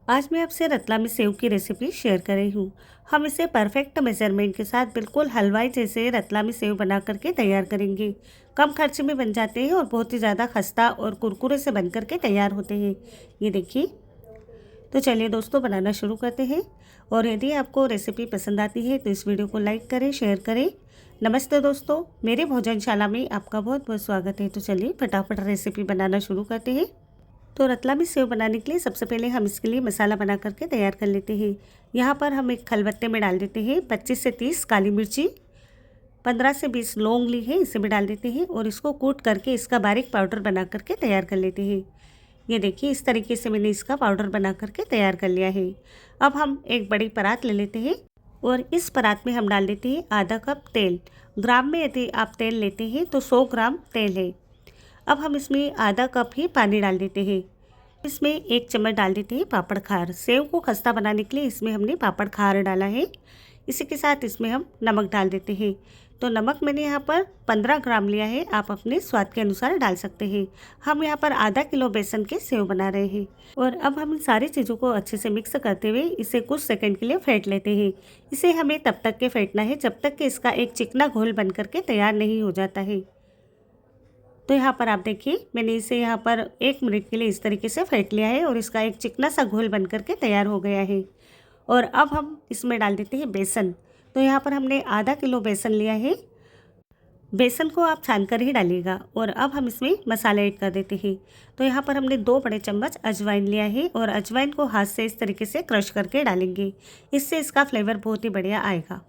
आज मैं आपसे रतलामी सेव की रेसिपी शेयर कर रही हूँ। हम इसे परफेक्ट मेजरमेंट के साथ बिल्कुल हलवाई जैसे रतलामी सेव बना करके तैयार करेंगे। कम खर्च में बन जाते हैं और बहुत ही ज़्यादा खस्ता और कुरकुरे से बन करके तैयार होते हैं। ये देखिए। तो चलिए दोस्तों, बनाना शुरू करते हैं। और यदि आपको रेसिपी पसंद आती है तो इस वीडियो को लाइक करें, शेयर करें। नमस्ते दोस्तों, मेरे भोजनशाला में आपका बहुत बहुत स्वागत है। तो चलिए फटाफट रेसिपी बनाना शुरू करते हैं। तो रतलामी सेव बनाने के लिए सबसे पहले हम इसके लिए मसाला बना करके तैयार कर लेते हैं। यहाँ पर हम एक खलबत्ते में डाल देते हैं 25 से 30 काली मिर्ची, 15 से 20 लौंग ली है, इसे भी डाल देते हैं और इसको कूट करके इसका बारीक पाउडर बना करके तैयार कर लेते हैं। ये देखिए, इस तरीके से मैंने इसका पाउडर बना करके तैयार कर लिया है। अब हम एक बड़ी परात ले लेते हैं और इस परात में हम डाल देते हैं आधा कप तेल। ग्राम में यदि आप तेल लेते हैं तो 100 ग्राम तेल है। अब हम इसमें आधा कप ही पानी डाल देते हैं। इसमें 1 चम्मच डाल देते हैं पापड़ खार। सेव को खस्ता बनाने के लिए इसमें हमने पापड़ खार डाला है। इसी के साथ इसमें हम नमक डाल देते हैं। तो नमक मैंने यहाँ पर 15 ग्राम लिया है, आप अपने स्वाद के अनुसार डाल सकते हैं। हम यहाँ पर आधा किलो बेसन के सेव बना रहे हैं। और अब हम इन सारी चीज़ों को अच्छे से मिक्स करते हुए इसे कुछ सेकंड के लिए फेंट लेते हैं। इसे हमें तब तक के फेंटना है जब तक कि इसका एक चिकना घोल बन करके तैयार नहीं हो जाता है। तो यहाँ पर आप देखिए, मैंने इसे यहाँ पर 1 मिनट के लिए इस तरीके से फेंट लिया है और इसका एक चिकना सा घोल बन करके तैयार हो गया है। और अब हम इसमें डाल देते हैं बेसन। तो यहाँ पर हमने आधा किलो बेसन लिया है। बेसन को आप छान कर ही डालिएगा। और अब हम इसमें मसाले ऐड कर देते हैं। तो यहाँ पर हमने 2 बड़े चम्मच अजवाइन लिया है और अजवाइन को हाथ से इस तरीके से क्रश करके डालेंगे। इससे इसका फ्लेवर बहुत ही बढ़िया आएगा।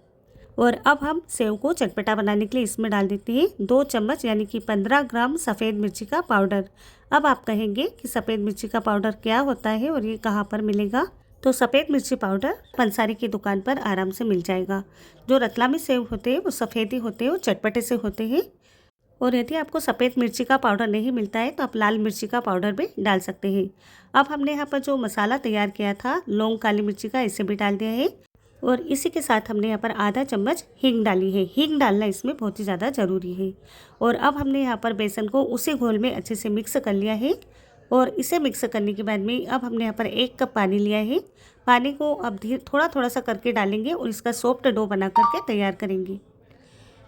और अब हम सेव को चटपटा बनाने के लिए इसमें डाल देते हैं 2 चम्मच यानी कि 15 ग्राम सफ़ेद मिर्ची का पाउडर। अब आप कहेंगे कि सफ़ेद मिर्ची का पाउडर क्या होता है और ये कहाँ पर मिलेगा। तो सफ़ेद मिर्ची पाउडर पंसारी की दुकान पर आराम से मिल जाएगा। जो रतलामी सेव होते हैं वो सफ़ेद ही होते हैं और चटपटे से होते हैं। और यदि आपको सफ़ेद मिर्ची का पाउडर नहीं मिलता है तो आप लाल मिर्ची का पाउडर भी डाल सकते हैं। अब हमने यहाँ पर जो मसाला तैयार किया था लौंग काली मिर्ची का, इसे भी डाल दिया है। और इसी के साथ हमने यहाँ पर आधा चम्मच हींग डाली है। हींग डालना इसमें बहुत ही ज़्यादा ज़रूरी है। और अब हमने यहाँ पर बेसन को उसी घोल में अच्छे से मिक्स कर लिया है। और इसे मिक्स करने के बाद में अब हमने यहाँ पर 1 कप पानी लिया है। पानी को अब धीरे थोड़ा थोड़ा सा करके डालेंगे और इसका सॉफ्ट डो बना करके तैयार करेंगे।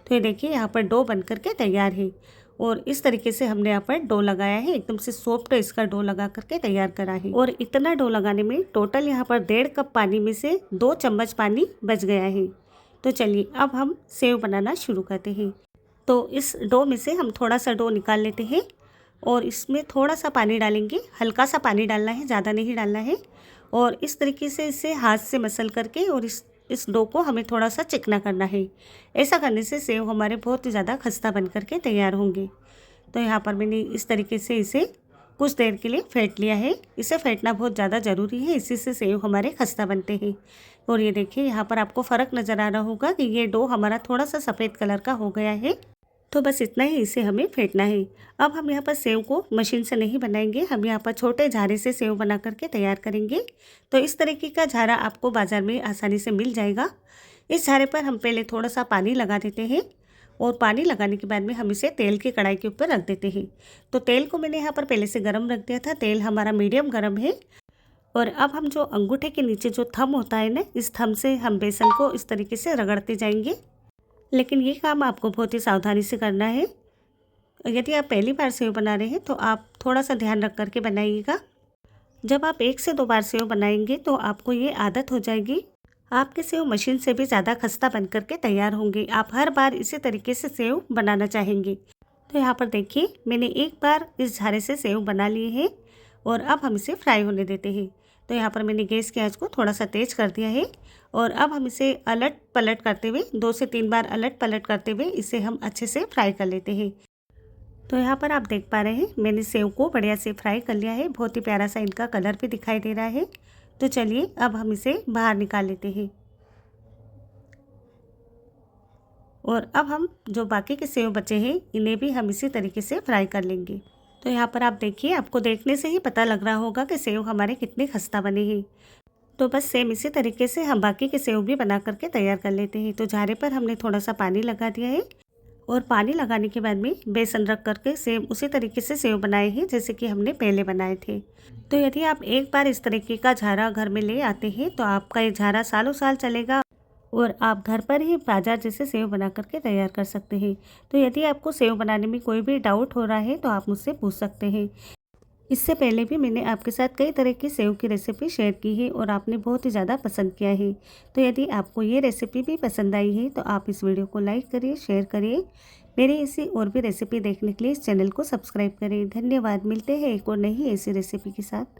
तो ये देखिए, यहाँ पर डो बन करके तैयार है। और इस तरीके से हमने यहाँ पर डो लगाया है, एकदम से सॉफ्ट इसका डो लगा करके तैयार करा है। और इतना डो लगाने में टोटल यहाँ पर 1.5 कप पानी में से 2 चम्मच पानी बच गया है। तो चलिए अब हम सेव बनाना शुरू करते हैं। तो इस डो में से हम थोड़ा सा डो निकाल लेते हैं और इसमें थोड़ा सा पानी डालेंगे। हल्का सा पानी डालना है, ज़्यादा नहीं डालना है। और इस तरीके से इसे हाथ से मसल करके और इस डो को हमें थोड़ा सा चिकना करना है। ऐसा करने से सेव हमारे बहुत ही ज़्यादा खस्ता बन करके तैयार होंगे। तो यहाँ पर मैंने इस तरीके से इसे कुछ देर के लिए फेंट लिया है। इसे फेंटना बहुत ज़्यादा ज़रूरी है, इसी से सेव हमारे खस्ता बनते हैं। और ये देखिए, यहाँ पर आपको फ़र्क नज़र आ रहा होगा कि ये डो हमारा थोड़ा सा सफ़ेद कलर का हो गया है। तो बस इतना ही, इसे हमें फेंटना है। अब हम यहाँ पर सेव को मशीन से नहीं बनाएंगे, हम यहाँ पर छोटे झारे से सेव बना करके तैयार करेंगे। तो इस तरीके का झारा आपको बाज़ार में आसानी से मिल जाएगा। इस झारे पर हम पहले थोड़ा सा पानी लगा देते हैं और पानी लगाने के बाद में हम इसे तेल की कढ़ाई के ऊपर रख देते हैं। तो तेल को मैंने यहाँ पर पहले से गर्म रख दिया था। तेल हमारा मीडियम गर्म है। और अब हम जो अंगूठे के नीचे जो थंब होता है ना, इस थंब से हम बेसन को इस तरीके से रगड़ते जाएंगे। लेकिन ये काम आपको बहुत ही सावधानी से करना है। यदि आप पहली बार सेव बना रहे हैं तो आप थोड़ा सा ध्यान रख करके बनाइएगा। जब आप 1 से 2 बार सेव बनाएंगे तो आपको ये आदत हो जाएगी। आपके सेव मशीन से भी ज़्यादा खस्ता बन करके तैयार होंगे। आप हर बार इसी तरीके से सेव बनाना चाहेंगे। तो यहाँ पर देखिए, मैंने एक बार इस झारे से सेव बना लिए हैं और अब हम इसे फ्राई होने देते हैं। तो यहाँ पर मैंने गैस की आंच को थोड़ा सा तेज़ कर दिया है और अब हम इसे अलट पलट करते हुए 2 से 3 बार अलट पलट करते हुए इसे हम अच्छे से फ्राई कर लेते हैं। तो यहाँ पर आप देख पा रहे हैं, मैंने सेव को बढ़िया से फ्राई कर लिया है। बहुत ही प्यारा सा इनका कलर भी दिखाई दे रहा है। तो चलिए अब हम इसे बाहर निकाल लेते हैं। और अब हम जो बाकी के सेव बचे हैं इन्हें भी हम इसी तरीके से फ्राई कर लेंगे। तो यहाँ पर आप देखिए, आपको देखने से ही पता लग रहा होगा कि सेव हमारे कितने खस्ता बने हैं। तो बस सेम इसी तरीके से हम बाकी के सेव भी बना करके तैयार कर लेते हैं। तो झारे पर हमने थोड़ा सा पानी लगा दिया है और पानी लगाने के बाद में बेसन रख करके सेम उसी तरीके से सेव बनाए हैं जैसे कि हमने पहले बनाए थे। तो यदि आप एक बार इस तरीके का झारा घर में ले आते हैं तो आपका ये झारा सालों साल चलेगा और आप घर पर ही बाजार जैसे सेव बना करके तैयार कर सकते हैं। तो यदि आपको सेव बनाने में कोई भी डाउट हो रहा है तो आप मुझसे पूछ सकते हैं। इससे पहले भी मैंने आपके साथ कई तरह की सेव की रेसिपी शेयर की है और आपने बहुत ही ज़्यादा पसंद किया है। तो यदि आपको ये रेसिपी भी पसंद आई है तो आप इस वीडियो को लाइक करिए, शेयर करिए। मेरी ऐसी और भी रेसिपी देखने के लिए इस चैनल को सब्सक्राइब करें। धन्यवाद। मिलते हैं एक और नई ऐसी रेसिपी के साथ।